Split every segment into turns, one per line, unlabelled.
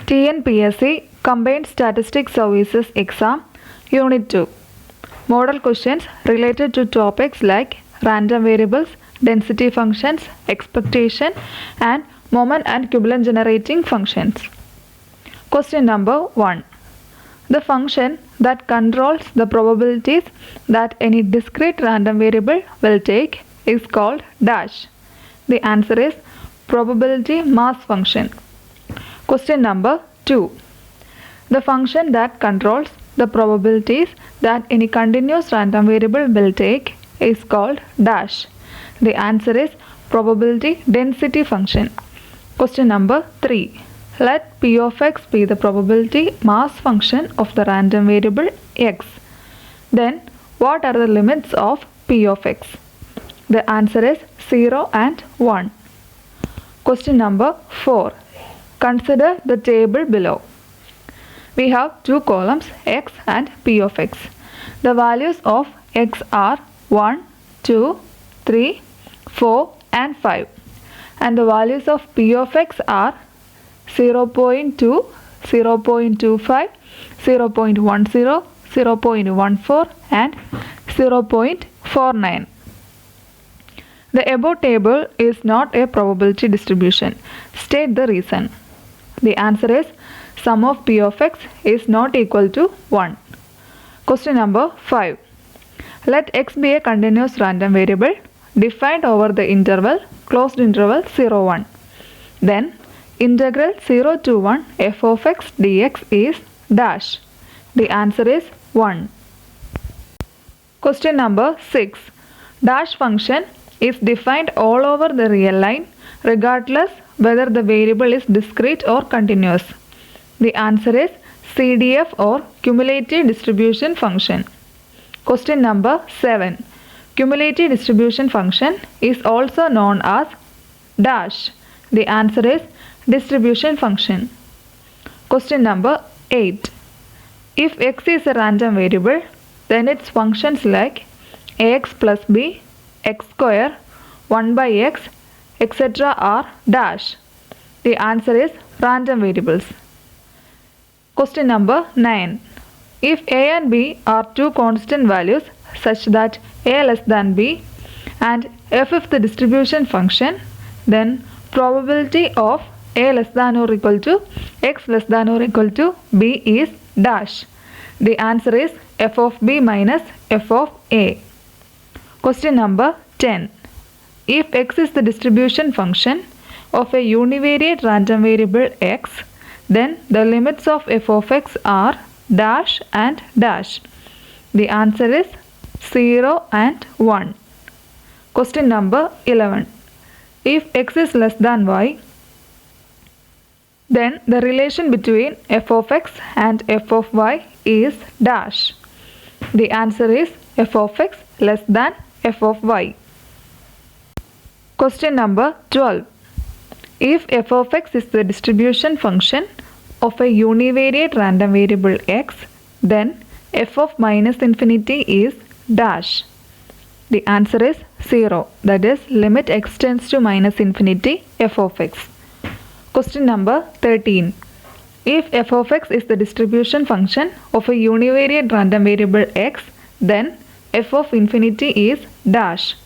TNPSC Combined Statistics Services Exam Unit 2 Model questions related to topics like random variables, density functions, expectation and moment and equivalent generating functions. Question number 1. The function that controls the probabilities that any discrete random variable will take is called dash. The answer is probability mass function. Question number 2. The function that controls the probabilities that any continuous random variable will take is called dash. The answer is probability density function. Question number 3. Let p of x be the probability mass function of the random variable x. Then what are the limits of p of x? The answer is 0 and 1. Question number 4. Consider the table below. We have two columns x and p of x. The values of x are 1, 2, 3, 4 and 5. And the values of p of x are 0.2, 0.25, 0.10, 0.14 and 0.49. The above table is not a probability distribution. State the reason. The answer is sum of p of x is not equal to 1. Question number 5. Let x be a continuous random variable defined over the interval closed interval 0, 1. Then integral 0 to 1 f of x dx is dash. The answer is 1. Question number 6. Dash function is defined all over the real line regardless whether the variable is discrete or continuous. The answer is CDF or cumulative distribution function. Question number 7. Cumulative distribution function is also known as dash. The answer is distribution function. Question number 8. If x is a random variable, then its functions like ax plus b, x square, 1 by x, etc. are dash. The answer is random variables. Question number 9. If a and b are two constant values such that a less than b and f is the distribution function, then probability of a less than or equal to x less than or equal to b is dash. The answer is f of b minus f of a. Question number 10. If x is the distribution function of a univariate random variable x, then the limits of f of x are dash and dash. The answer is 0 and 1. Question number 11. If x is less than y, then the relation between f of x and f of y is dash. The answer is f of x less than f of y. Question number 12. If f of x is the distribution function of a univariate random variable x, then f of minus infinity is dash. The answer is 0. That is limit x tends to minus infinity f of x. Question number 13. If f of x is the distribution function of a univariate random variable x, then f of infinity is dash.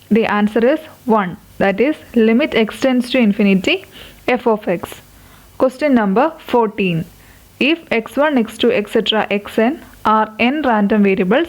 The answer is 1. That is limit x tends to infinity f of x. Question number 14. If x1, x2, etc. xn are n random variables,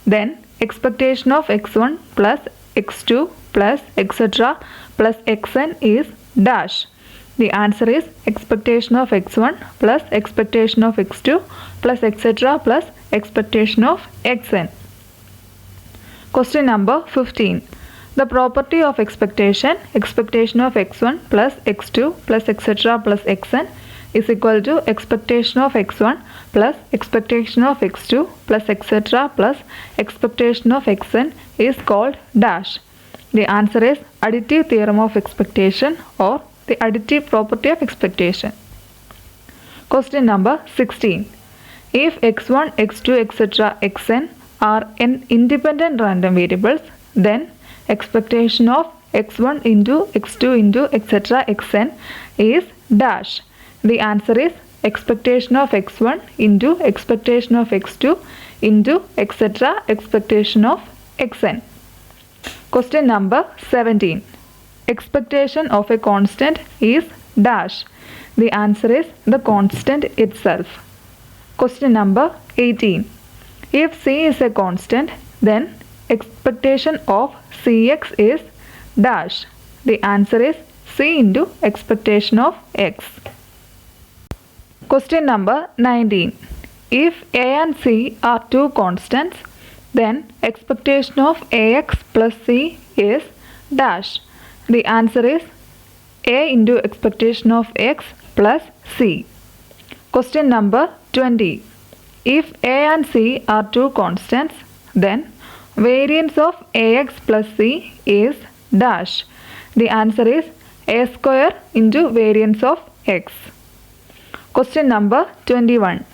then expectation of x1 plus x2 plus etc. plus xn is dash. The answer is expectation of x1 plus expectation of x2 plus etc. plus expectation of xn. Question number 15. The property of expectation of x1 plus x2 plus etc. plus xn is equal to expectation of x1 plus expectation of x2 plus etc. plus expectation of xn is called dash. The answer is additive theorem of expectation or the additive property of expectation. Question number 16. If x1, x2, etc. xn are n independent random variables, then expectation of x1 into x2 into etc. xn is dash. The answer is expectation of x1 into expectation of x2 into etc. expectation of xn. Question number 17. Expectation of a constant is dash. The answer is the constant itself. Question number 18. If c is a constant, then expectation of cx is dash. The answer is c into expectation of x. Question number 19. If a and c are two constants, then expectation of ax plus c is dash. The answer is a into expectation of x plus c. Question number 20. If a and c are two constants, then variance of ax plus c is dash. The answer is a square into variance of x. Question number 21.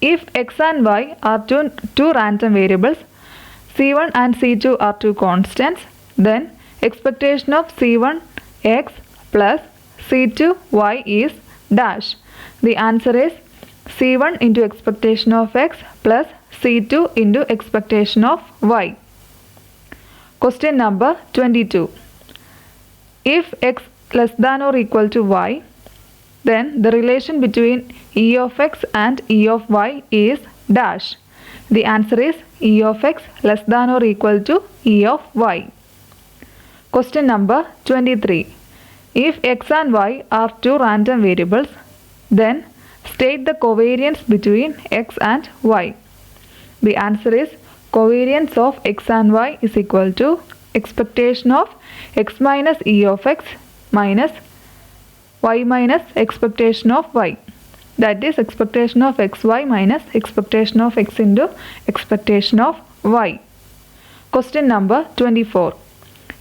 If x and y are two random variables, c1 and c2 are two constants, then expectation of c1 x plus c2 y is dash. The answer is c1 into expectation of x plus c2 into expectation of y. Question number 22. If x less than or equal to y, then the relation between e of x and e of y is dash. The answer is e of x less than or equal to e of y. Question number 23. If x and y are two random variables, then state the covariance between x and y. The answer is covariance of x and y is equal to expectation of x minus e of x minus y minus expectation of y. That is expectation of xy minus expectation of x into expectation of y. Question number 24.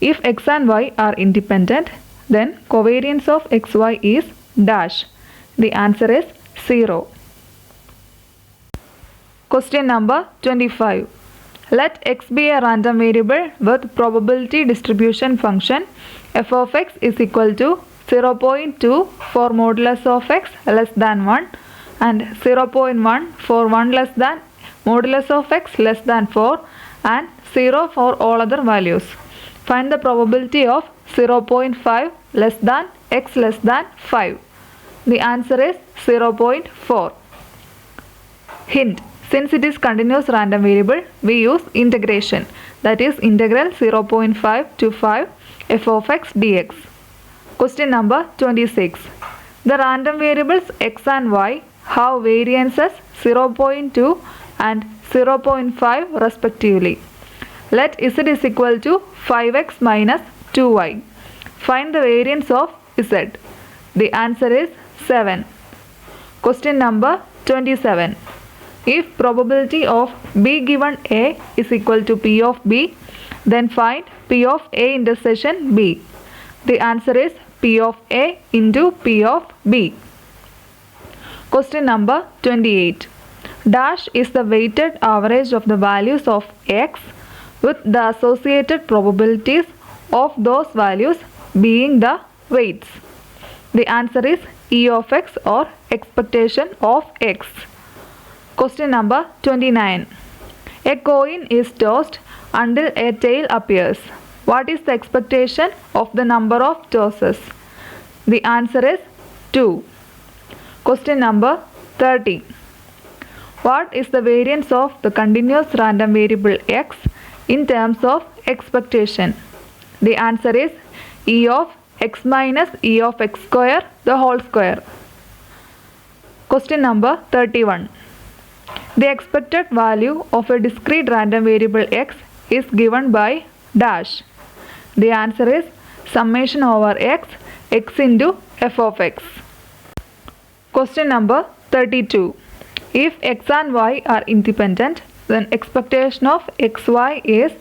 If x and y are independent, then covariance of xy is dash. The answer is 0. Question number 25. Let x be a random variable with probability distribution function f of x is equal to 0.2 for modulus of x less than 1 and 0.1 for 1 less than modulus of x less than 4 and 0 for all other values. Find the probability of 0.5 less than x less than 5. The answer is 0.4. Hint. Since it is continuous random variable, we use integration. That is integral 0.5 to 5 f of x dx. Question number 26. The random variables x and y have variances 0.2 and 0.5 respectively. Let z is equal to 5x minus 2y. Find the variance of z. The answer is 7. Question number 27. If probability of b given a is equal to p of b, then find p of a intersection b. The answer is p of a into p of b. Question number 28. Dash is the weighted average of the values of x with the associated probabilities of those values being the weights. The answer is e of x or expectation of x. Question number 29. A coin is tossed until a tail appears. What is the expectation of the number of tosses? The answer is 2. Question number 30. What is the variance of the continuous random variable x in terms of expectation? The answer is e of x minus e of x square the whole square. Question number 31. The expected value of a discrete random variable x is given by dash. The answer is summation over x, x into f of x. Question number 32. If x and y are independent, then expectation of xy is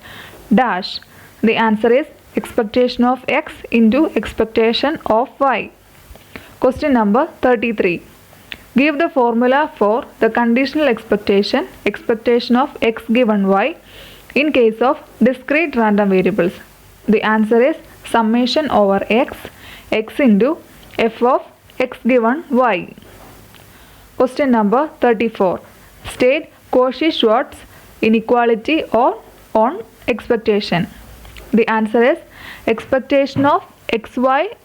dash. The answer is expectation of x into expectation of y. Question number 33. Give the formula for the conditional expectation of x given y in case of discrete random variables. The answer is summation over x, x into f of x given y. Question number 34. State Cauchy-Schwarz inequality or on expectation. The answer is expectation of xy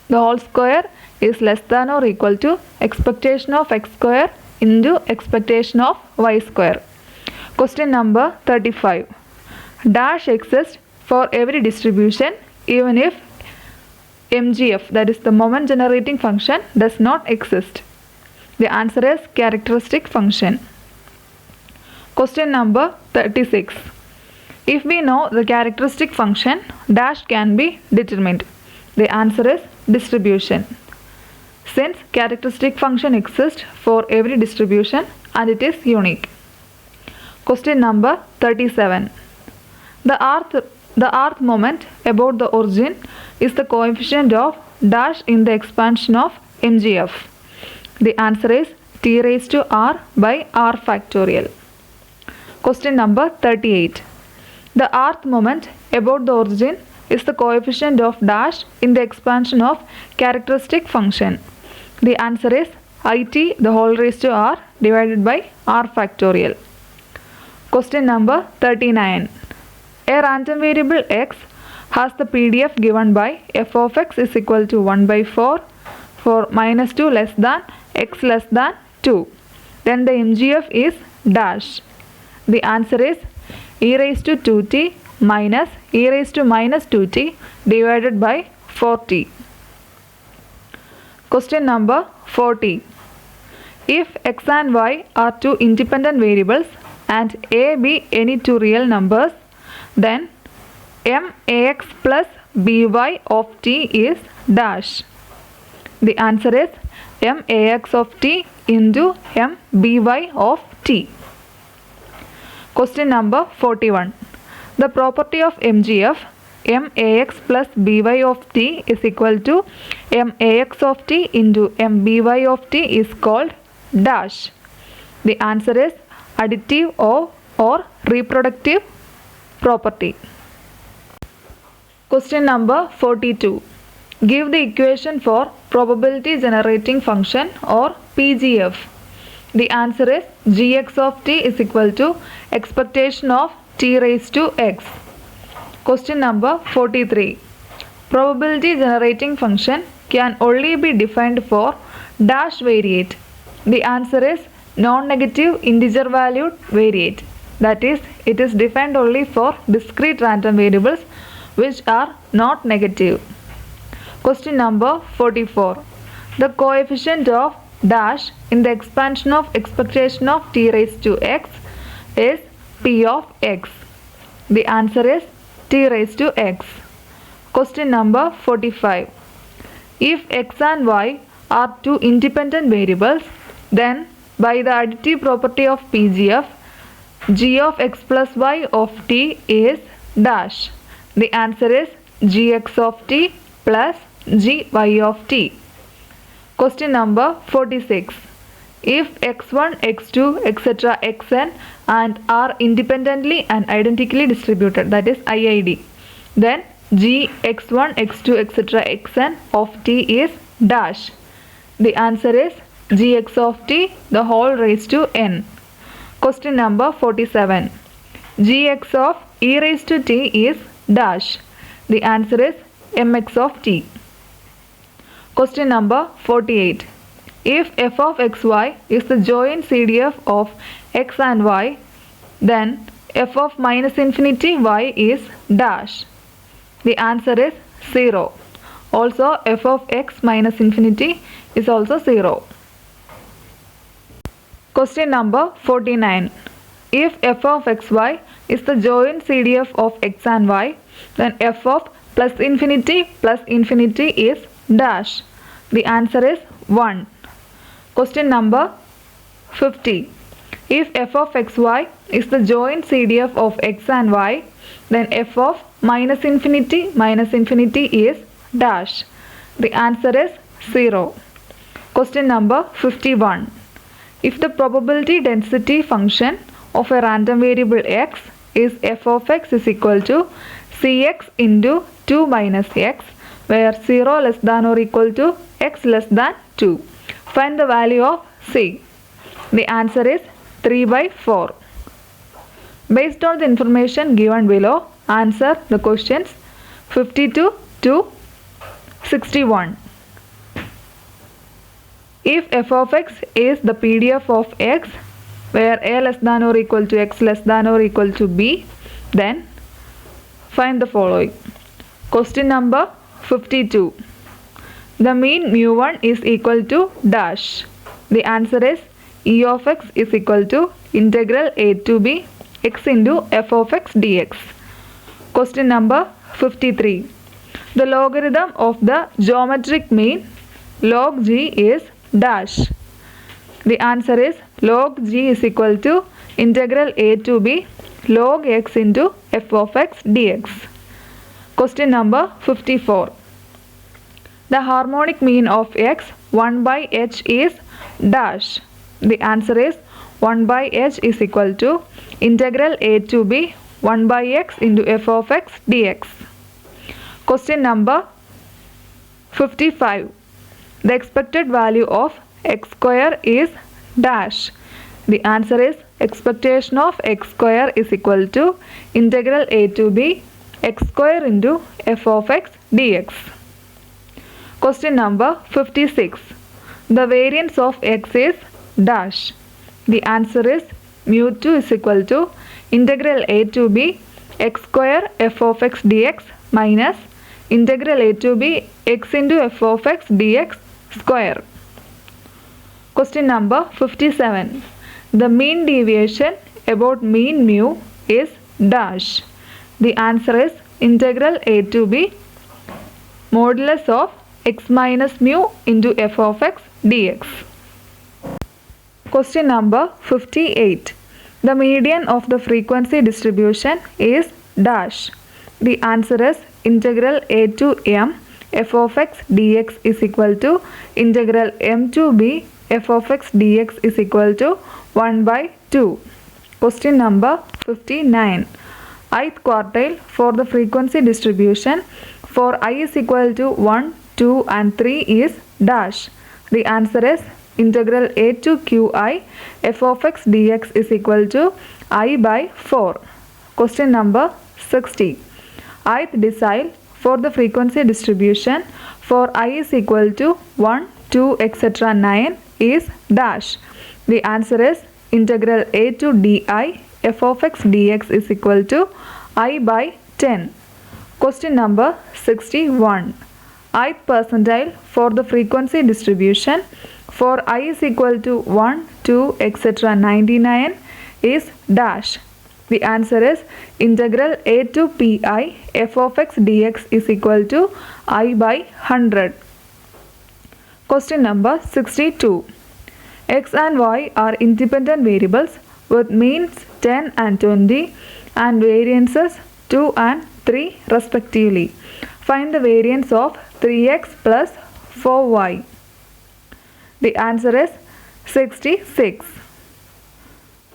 the whole square is less than or equal to expectation of x square into expectation of y square. Question number 35. Dash exists for every distribution even if MGF, that is the moment generating function, does not exist. The answer is characteristic function. Question number 36. If we know the characteristic function, dash can be determined. The answer is distribution. Since characteristic function exists for every distribution and it is unique. Question number 37. The earth moment about the origin is the coefficient of dash in the expansion of MGF. The answer is t raised to r by r factorial. Question number 38. The earth moment about the origin is the coefficient of dash in the expansion of characteristic function. The answer is it the whole raised to r divided by r factorial. Question number 39. A random variable x has the PDF given by f of x is equal to 1 by 4 for minus 2 less than x less than 2. Then the MGF is dash. The answer is e raised to 2t minus e raised to minus 2t divided by 4t. Question number 40. If x and y are two independent variables and a be any two real numbers, then max plus by of t is dash. The answer is max of t into by of t. Question number 41. The property of MGF max plus by of t is equal to max of t into by of t is called dash. The answer is additive or reproductive property. Question number 42. Give the equation for probability generating function or PGF. The answer is gx of t is equal to expectation of t raised to x. Question number 43. Probability generating function can only be defined for dash variate. The answer is non-negative integer valued variate. That is, it is defined only for discrete random variables which are not negative. Question number 44. The coefficient of dash in the expansion of expectation of t raised to x is p of x. The answer is t raised to x. Question number 45. If x and y are two independent variables, then by the additive property of PGF, g of x plus y of t is dash. The answer is gx of t plus gy of t. Question number 46. If x1, x2, etc. xn and are independently and identically distributed, that is IID, then g x1, x2, etc. xn of t is dash. The answer is gx of t the whole raised to n. Question number 47. Gx of e raised to t is dash. The answer is mx of t. Question number 48. If f of xy is the joint CDF of x and y, then f of minus infinity y is dash. The answer is 0. Also f of x minus infinity is also 0. Question number 49. If f of xy is the joint CDF of x and y, then f of plus infinity is dash. The answer is 1. Question number 50. If f of xy is the joint CDF of x and y, then f of minus infinity is dash. The answer is 0. Question number 51. If the probability density function of a random variable x is f of x is equal to cx into 2 minus x, where 0 less than or equal to x less than 2. Find the value of c. The answer is 3 by 4. Based on the information given below, answer the questions 52 to 61. If f of x is the PDF of x, where a less than or equal to x less than or equal to b, then find the following. Question number 52. The mean mu1 is equal to dash. The answer is e of x is equal to integral a to b x into f of x dx. Question number 53. The logarithm of the geometric mean log g is dash. The answer is log g is equal to integral a to b log x into f of x dx. Question number 54. The harmonic mean of x 1 by h is dash. The answer is 1 by h is equal to integral a to b 1 by x into f of x dx. Question number 55. The expected value of x square is dash. The answer is expectation of x square is equal to integral a to b x square into f of x dx. Question number 56. The variance of x is dash. The answer is mu2 is equal to integral a to b x square f of x dx minus integral a to b x into f of x dx square. Question number 57. The mean deviation about mean mu is dash. The answer is integral a to b modulus of x minus mu into f of x dx. Question number 58. The median of the frequency distribution is dash. The answer is integral a to m f of x dx is equal to integral m to b f of x dx is equal to 1 by 2. Question number 59. Ith quartile for the frequency distribution for I is equal to 1, 2 and 3 is dash. The answer is integral a to qi f of x dx is equal to I by 4. Question number 60. Ith decile for the frequency distribution for I is equal to 1, 2 etc. 9 is dash. The answer is integral a to di f of x dx is equal to I by 10. Question number 61. Ith percentile for the frequency distribution for I is equal to 1, 2 etc. 99 is dash. The answer is integral a to pi f of x dx is equal to I by 100. Question number 62. X and y are independent variables with means 10 and 20 and variances 2 and 3 respectively. Find the variance of 3x plus 4y. The answer is 66.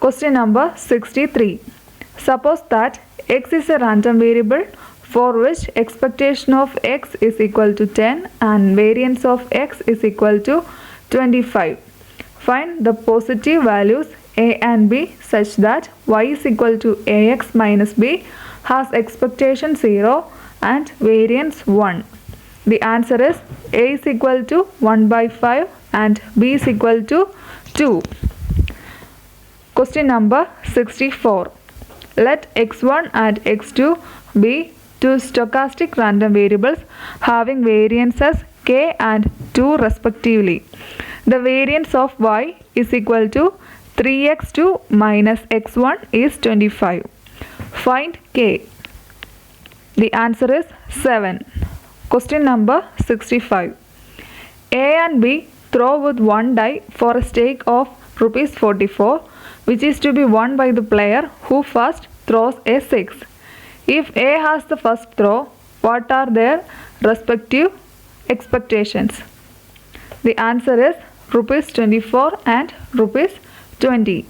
Question number 63. Suppose that x is a random variable for which expectation of x is equal to 10 and variance of x is equal to 25. Find the positive values a and b such that y is equal to ax minus b has expectation 0 and variance 1. The answer is a is equal to 1 by 5 and b is equal to 2. Question number 64. Let x1 and x2 be two stochastic random variables having variances k and 2 respectively. The variance of y is equal to 3x2 minus x1 is 25. Find k. The answer is 7. Question number 65. A and B throw with one die for a stake of rupees 44, which is to be won by the player who first throws a 6. If A has the first throw, what are their respective expectations? The answer is rupees 24 and rupees 20.